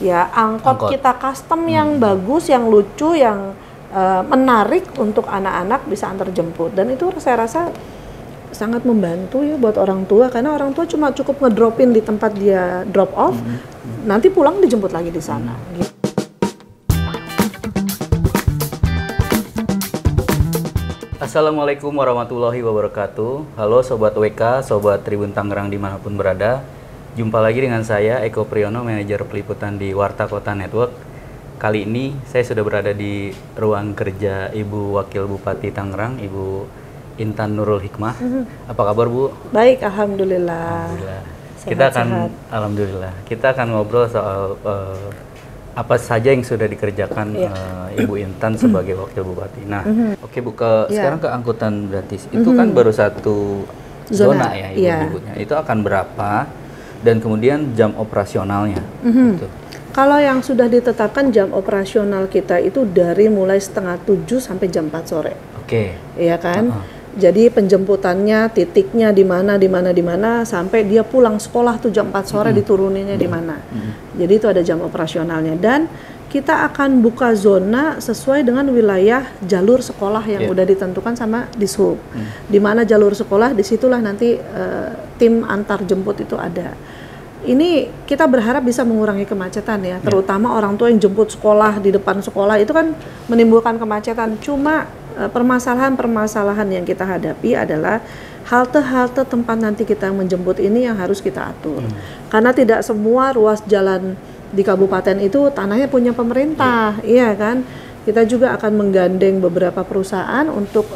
ya angkot kita custom yang bagus, yang lucu, yang menarik untuk anak-anak bisa antar jemput. Dan itu saya rasa sangat membantu ya buat orang tua, karena orang tua cuma cukup ngedropin di tempat dia drop off, nanti pulang dijemput lagi di sana. Gitu. Assalamualaikum warahmatullahi wabarakatuh. Halo Sobat WK, Sobat Tribun Tangerang dimanapun berada. Jumpa lagi dengan saya, Eko Priyono, manajer peliputan di Warta Kota Network. Kali ini saya sudah berada di ruang kerja Ibu Wakil Bupati Tangerang, Ibu Intan Nurul Hikmah. Apa kabar Bu? Baik, alhamdulillah. Alhamdulillah. Kita akan ngobrol soal apa saja yang sudah dikerjakan Ibu Intan sebagai Wakil Bupati. Nah, oke Bu, sekarang ke angkutan gratis. Itu kan baru satu zona ya Ibu-ibunya. Itu akan berapa? Dan kemudian jam operasionalnya. Gitu. Kalau yang sudah ditetapkan jam operasional kita itu dari mulai 6:30 sampai jam 4 sore. Oke. Iya kan? Jadi penjemputannya, titiknya di mana sampai dia pulang sekolah tuh jam 4 sore dituruninnya di mana. Jadi itu ada jam operasionalnya, dan kita akan buka zona sesuai dengan wilayah jalur sekolah yang udah ditentukan sama Dishub. Di mana jalur sekolah, disitulah nanti tim antar jemput itu ada. Ini kita berharap bisa mengurangi kemacetan ya, terutama orang tua yang jemput sekolah di depan sekolah itu kan menimbulkan kemacetan. Cuma permasalahan yang kita hadapi adalah halte-halte tempat nanti kita menjemput ini yang harus kita atur. Karena tidak semua ruas jalan di kabupaten itu tanahnya punya pemerintah, iya kan? Kita juga akan menggandeng beberapa perusahaan untuk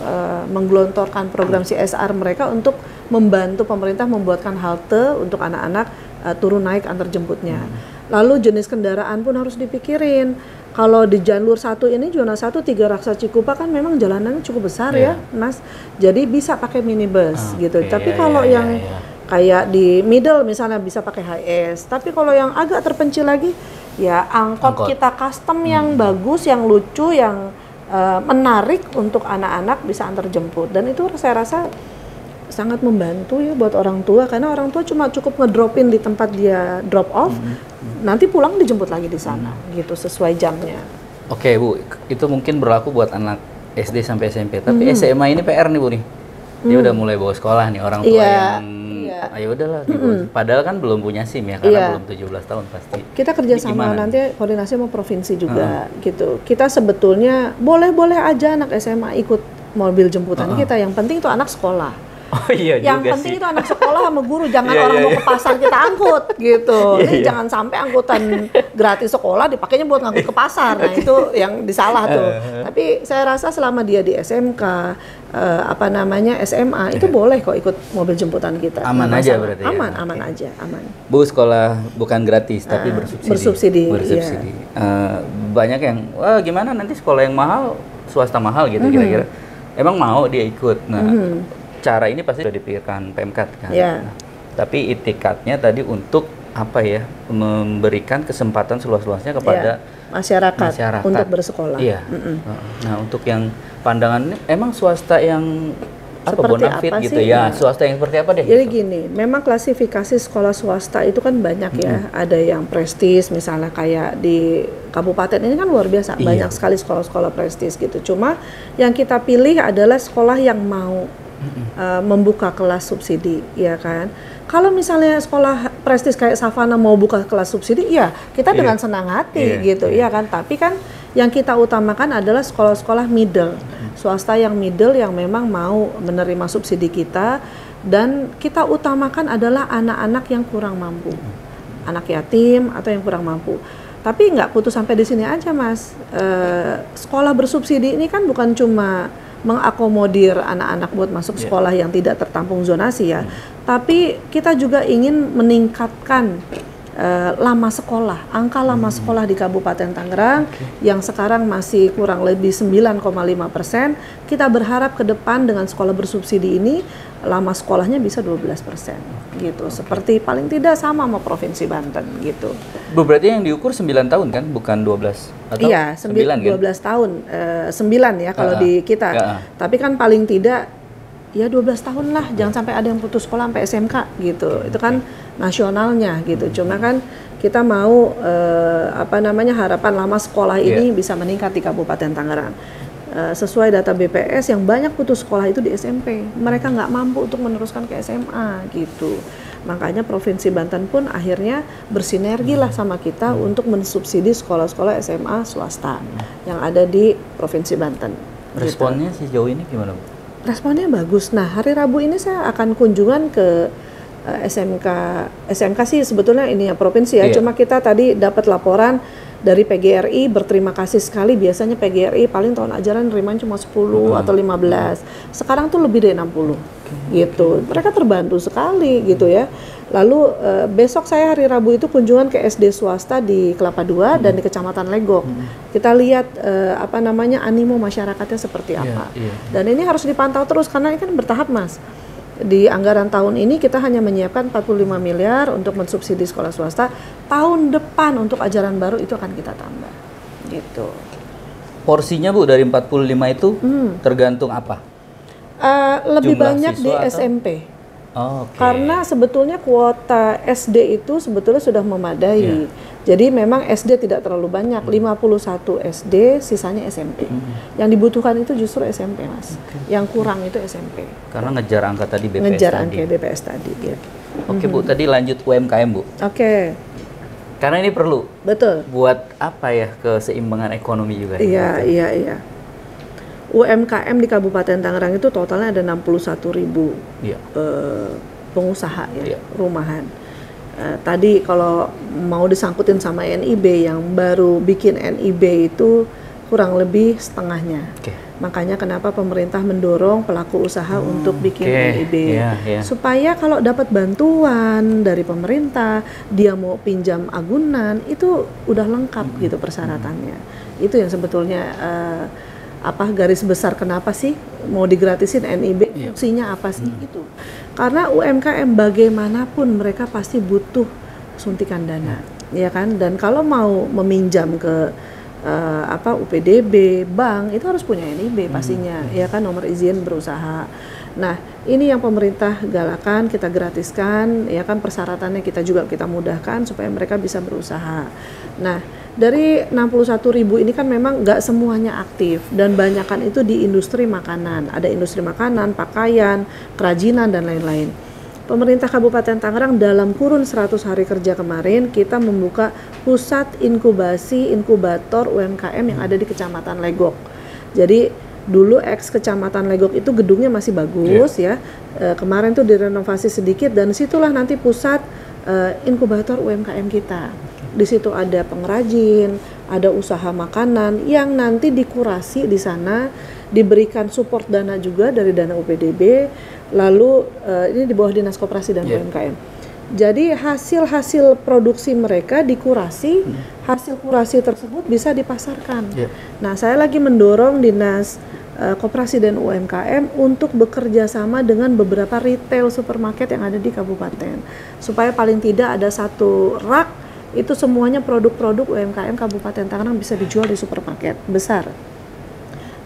menggelontorkan program CSR mereka untuk membantu pemerintah membuatkan halte untuk anak-anak turun naik antar jemputnya. Lalu jenis kendaraan pun harus dipikirin. Kalau di jalur 1 ini, zona 1 Tiga Raksa Cikupa kan memang jalanannya cukup besar ya, Mas. Jadi bisa pakai minibus gitu. Tapi kalau yang kayak di middle misalnya bisa pakai HS. Tapi kalau yang agak terpencil lagi, ya angkot kita custom yang bagus, yang lucu, yang menarik untuk anak-anak bisa antar jemput. Dan itu saya rasa sangat membantu ya buat orang tua, karena orang tua cuma cukup ngedropin di tempat dia drop off, nanti pulang dijemput lagi di sana gitu sesuai jamnya. Oke Bu, itu mungkin berlaku buat anak SD sampai SMP, tapi SMA ini PR nih Bu nih. Dia udah mulai bawa sekolah nih, orang tua yang ayo udahlah, padahal kan belum punya SIM ya, karena belum 17 tahun pasti. Kita kerjasama nanti koordinasi sama provinsi juga gitu. Kita sebetulnya boleh-boleh aja anak SMA ikut mobil jemputan kita, yang penting itu anak sekolah. Oh iya, yang juga penting sih. itu anak sekolah sama guru, jangan orang mau ke pasar kita angkut gitu. Ini jangan sampai angkutan gratis sekolah dipakainya buat ngangkut ke pasar. Nah itu yang disalah tuh. Tapi saya rasa selama dia di SMK, SMA itu boleh kok ikut mobil jemputan kita. Aman aja berarti ya? Aman aja, aman. Bu, sekolah bukan gratis tapi bersubsidi. Bersubsidi. Banyak yang, wah gimana nanti sekolah yang mahal, swasta mahal gitu kira-kira. Emang mau dia ikut. Nah, cara ini pasti sudah dipikirkan Pemkat kan. Nah, tapi itikadnya tadi untuk apa ya, memberikan kesempatan seluas-luasnya kepada masyarakat untuk bersekolah. Iya. Nah, untuk yang pandangan emang swasta yang bonafit gitu ya, swasta yang seperti apa deh? Jadi gitu? gini, memang klasifikasi sekolah swasta itu kan banyak ya. Ada yang prestis, misalnya kayak di kabupaten ini kan luar biasa, banyak sekali sekolah-sekolah prestis gitu. Cuma yang kita pilih adalah sekolah yang mau membuka kelas subsidi, ya kan? Kalau misalnya sekolah prestis kayak Savana mau buka kelas subsidi, ya kita dengan senang hati gitu, ya kan? Tapi kan yang kita utamakan adalah sekolah-sekolah middle, swasta yang middle yang memang mau menerima subsidi kita, dan kita utamakan adalah anak-anak yang kurang mampu, anak yatim atau yang kurang mampu. Tapi nggak putus sampai di sini aja, Mas. Sekolah bersubsidi ini kan bukan cuma mengakomodir anak-anak buat masuk sekolah yang tidak tertampung zonasi ya, tapi kita juga ingin meningkatkan lama sekolah, angka lama sekolah di Kabupaten Tangerang yang sekarang masih kurang lebih 9,5%. Kita berharap ke depan dengan sekolah bersubsidi ini lama sekolahnya bisa 12% gitu. Seperti paling tidak sama Provinsi Banten gitu. Berarti yang diukur 9 tahun kan, bukan 12 atau iya, 9 kan? 12 tahun, 9 ya kalau di kita. Tapi kan paling tidak ya 12 tahun lah, jangan sampai ada yang putus sekolah sampai SMK gitu. Itu kan nasionalnya gitu. Cuma kan kita mau harapan lama sekolah ini bisa meningkat di Kabupaten Tangerang. Sesuai data BPS yang banyak putus sekolah itu di SMP, mereka nggak mampu untuk meneruskan ke SMA gitu. Makanya Provinsi Banten pun akhirnya bersinergi lah sama kita untuk mensubsidi sekolah-sekolah SMA swasta yang ada di Provinsi Banten. Responnya sejauh ini gimana, Bu? Responnya bagus. Nah, hari Rabu ini saya akan kunjungan ke SMK sih sebetulnya ini ya provinsi ya. Cuma kita tadi dapat laporan dari PGRI, berterima kasih sekali. Biasanya PGRI paling tahun ajaran nerimain cuma 10 atau 15. Sekarang tuh lebih dari 60 gitu. Mereka terbantu sekali gitu ya. Lalu besok saya hari Rabu itu kunjungan ke SD swasta di Kelapa II dan di Kecamatan Legok. Kita lihat animo masyarakatnya seperti apa. Dan ini harus dipantau terus karena ini kan bertahap, Mas. Di anggaran tahun ini kita hanya menyiapkan 45 miliar untuk mensubsidi sekolah swasta. Tahun depan untuk ajaran baru itu akan kita tambah. Gitu. Porsinya, Bu, dari 45 itu tergantung apa? Lebih Jumlah banyak di siswa SMP. Oke. Karena sebetulnya kuota SD itu sebetulnya sudah memadai. Jadi memang SD tidak terlalu banyak, 51 SD, sisanya SMP. Yang dibutuhkan itu justru SMP, Mas. Yang kurang itu SMP. Karena ngejar angka tadi BPS Ngejar tadi. angka BPS tadi, ya. Oke, Bu, tadi lanjut UMKM, Bu. Oke. Karena ini perlu Betul. buat apa ya, keseimbangan ekonomi juga. Iya. UMKM di Kabupaten Tangerang itu totalnya ada 61.000 pengusaha ya, rumahan. Tadi kalau mau disangkutin sama NIB yang baru bikin NIB itu kurang lebih setengahnya. Makanya kenapa pemerintah mendorong pelaku usaha untuk bikin NIB supaya kalau dapat bantuan dari pemerintah, dia mau pinjam agunan itu udah lengkap gitu persyaratannya. Itu yang sebetulnya garis besar kenapa sih mau digratisin NIB, fungsinya apa sih itu. Karena UMKM bagaimanapun mereka pasti butuh suntikan dana, ya kan? Dan kalau mau meminjam ke UPDB, bank itu harus punya NIB pastinya, ya kan, nomor izin berusaha. Nah, ini yang pemerintah galakan, kita gratiskan, ya kan, persyaratannya kita mudahkan supaya mereka bisa berusaha. Nah, dari 61.000 ini kan memang nggak semuanya aktif dan banyakan itu di industri makanan. Ada industri makanan, pakaian, kerajinan dan lain-lain. Pemerintah Kabupaten Tangerang dalam kurun 100 hari kerja kemarin kita membuka pusat inkubasi inkubator UMKM yang ada di Kecamatan Legok. Jadi dulu Kecamatan Legok itu gedungnya masih bagus ya. Kemarin tuh direnovasi sedikit dan situlah nanti pusat inkubator UMKM kita. Di situ ada pengrajin, ada usaha makanan yang nanti dikurasi di sana, diberikan support dana juga dari dana UPDB. Lalu ini di bawah Dinas Koperasi dan UMKM. Jadi hasil produksi mereka dikurasi, hasil kurasi tersebut bisa dipasarkan. Nah, saya lagi mendorong Dinas Koperasi dan UMKM untuk bekerja sama dengan beberapa retail supermarket yang ada di kabupaten, supaya paling tidak ada satu rak itu semuanya produk-produk UMKM Kabupaten Tangerang bisa dijual di supermarket besar.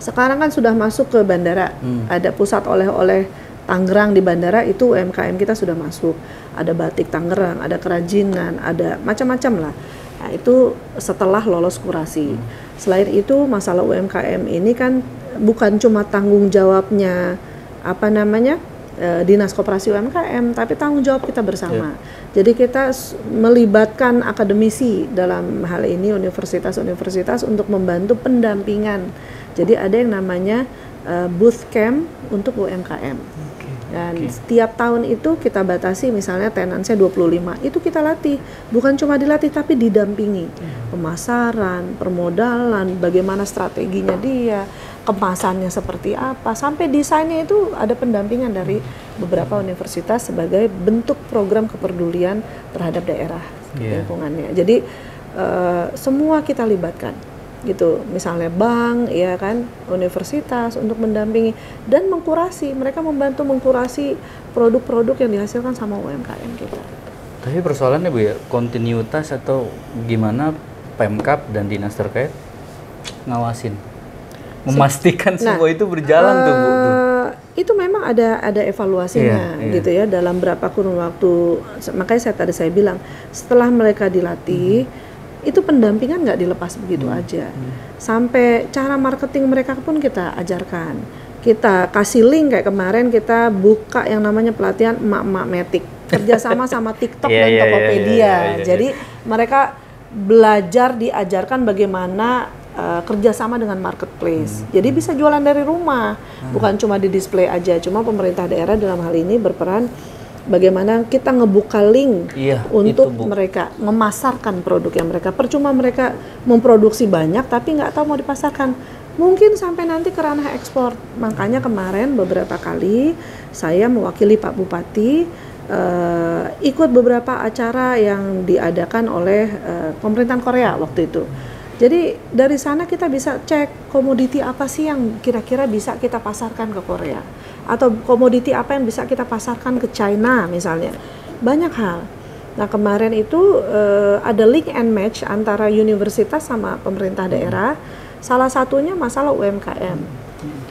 Sekarang kan sudah masuk ke bandara, ada pusat oleh-oleh Tangerang di bandara, itu UMKM kita sudah masuk. Ada batik Tangerang, ada kerajinan, ada macam-macam lah. Nah, itu setelah lolos kurasi. Selain itu masalah UMKM ini kan bukan cuma tanggung jawabnya Dinas Koperasi UMKM, tapi tanggung jawab kita bersama. Jadi kita melibatkan akademisi dalam hal ini universitas-universitas untuk membantu pendampingan. Jadi ada yang namanya booth camp untuk UMKM. Dan setiap tahun itu kita batasi, misalnya tenansnya 25, itu kita latih. Bukan cuma dilatih tapi didampingi. Pemasaran, permodalan, bagaimana strateginya dia, kemasannya seperti apa, sampai desainnya itu ada pendampingan dari beberapa universitas sebagai bentuk program kepedulian terhadap daerah lingkungannya. Jadi semua kita libatkan gitu, misalnya bank, ya kan, universitas untuk mendampingi dan mengkurasi. Mereka membantu mengkurasi produk-produk yang dihasilkan sama UMKM kita. Tapi persoalannya, Bu, ya, kontinuitas atau gimana Pemkab dan dinas terkait ngawasin, memastikan semua itu berjalan tuh, Bu? Itu memang ada evaluasinya gitu ya, dalam berapa kurun waktu. Makanya saya bilang setelah mereka dilatih, itu pendampingan nggak dilepas begitu aja. Sampai cara marketing mereka pun kita ajarkan. Kita kasih link kayak kemarin kita buka yang namanya pelatihan emak-emak metik kerjasama sama TikTok dan Tokopedia. Jadi mereka belajar diajarkan bagaimana kerjasama dengan marketplace. Jadi bisa jualan dari rumah, bukan cuma di display aja. Cuma pemerintah daerah dalam hal ini berperan bagaimana kita ngebuka link untuk mereka memasarkan produk yang mereka. Percuma mereka memproduksi banyak tapi nggak tahu mau dipasarkan. Mungkin sampai nanti ke ranah ekspor. Makanya kemarin beberapa kali saya mewakili Pak Bupati ikut beberapa acara yang diadakan oleh pemerintahan Korea waktu itu. Jadi dari sana kita bisa cek komoditi apa sih yang kira-kira bisa kita pasarkan ke Korea. Atau komoditi apa yang bisa kita pasarkan ke China misalnya. Banyak hal. Nah kemarin itu ada link and match antara universitas sama pemerintah daerah. Salah satunya masalah UMKM.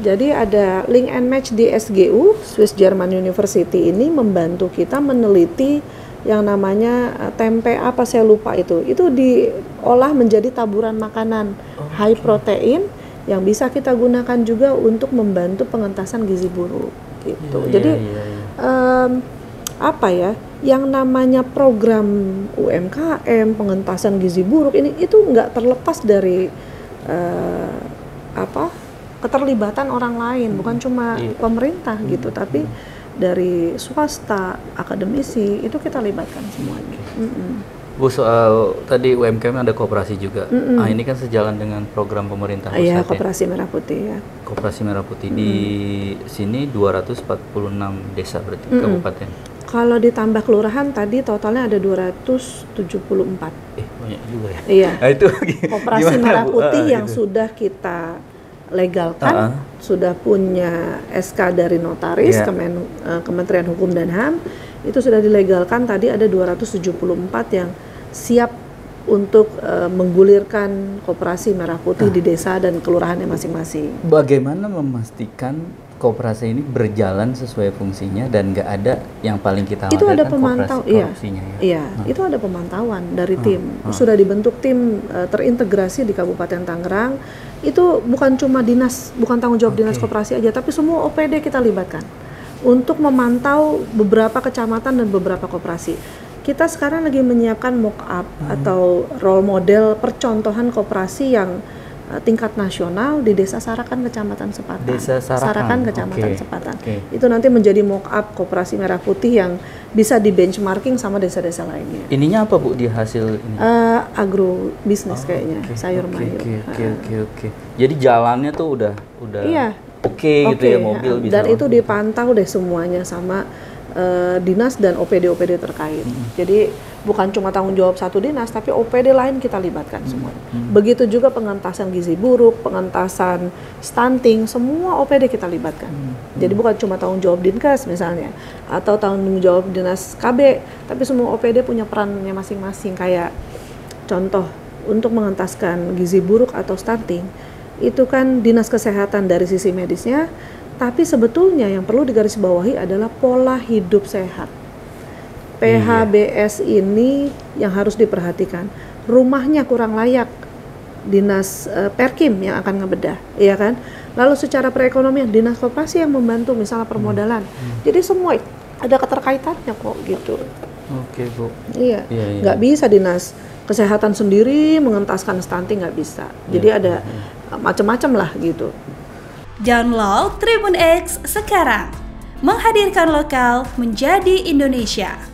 Jadi ada link and match di SGU, Swiss German University ini membantu kita meneliti yang namanya tempe apa saya lupa itu diolah menjadi taburan makanan high protein yang bisa kita gunakan juga untuk membantu pengentasan gizi buruk gitu. Jadi apa ya yang namanya program UMKM pengentasan gizi buruk ini itu nggak terlepas dari keterlibatan orang lain, bukan cuma pemerintah gitu, tapi dari swasta, akademisi itu kita libatkan semuanya. Bu, soal tadi UMKM ada koperasi juga. Nah, ini kan sejalan dengan program pemerintah pusat. Iya, Koperasi Merah Putih ya. Koperasi Merah Putih di sini 246 desa berarti kabupaten. Kalau ditambah kelurahan tadi totalnya ada 274. Banyak juga ya. Iya. Nah, itu Koperasi Merah Putih yang sudah kita legalkan, sudah punya SK dari notaris, Kementerian Hukum dan HAM, itu sudah dilegalkan. Tadi ada 274 yang siap untuk menggulirkan Koperasi Merah Putih di desa dan kelurahannya masing-masing. Bagaimana memastikan koperasi ini berjalan sesuai fungsinya dan nggak ada yang paling kita khawatirkan itu ada pemantau, korupsinya itu ada pemantauan dari tim. Sudah dibentuk tim terintegrasi di Kabupaten Tangerang. Itu bukan cuma dinas, bukan tanggung jawab dinas koperasi aja, tapi semua OPD kita libatkan untuk memantau beberapa kecamatan dan beberapa koperasi. Kita sekarang lagi menyiapkan mock up atau role model percontohan koperasi yang tingkat nasional di Desa Sarakan Kecamatan Sepatan. Desa Sarakan Kecamatan Sepatan. Itu nanti menjadi mock up Koperasi Merah Putih yang bisa di benchmarking sama desa-desa lainnya. Ininya apa Bu di hasil ini? Agro bisnis kayaknya, sayur mayur. Oke. Jadi jalannya tuh udah gitu ya, mobil bisa. Dan itu dipantau deh semuanya sama dinas dan OPD terkait. Jadi bukan cuma tanggung jawab satu dinas, tapi OPD lain kita libatkan semuanya. Begitu juga pengentasan gizi buruk, pengentasan stunting, semua OPD kita libatkan. Jadi bukan cuma tanggung jawab Dinkes misalnya, atau tanggung jawab dinas KB, tapi semua OPD punya perannya masing-masing. Kayak contoh, untuk mengentaskan gizi buruk atau stunting, itu kan dinas kesehatan dari sisi medisnya, tapi sebetulnya yang perlu digarisbawahi adalah pola hidup sehat. PHBS ini yang harus diperhatikan. Rumahnya kurang layak, dinas Perkim yang akan ngebedah, ya kan? Lalu secara perekonomian dinas koperasi yang membantu misalnya permodalan. Jadi semua ada keterkaitannya kok gitu. Oke Bu. Iya. Nggak bisa dinas kesehatan sendiri mengentaskan stunting, nggak bisa. Jadi ada macam-macam lah gitu. Download Tribun X sekarang, menghadirkan lokal menjadi Indonesia.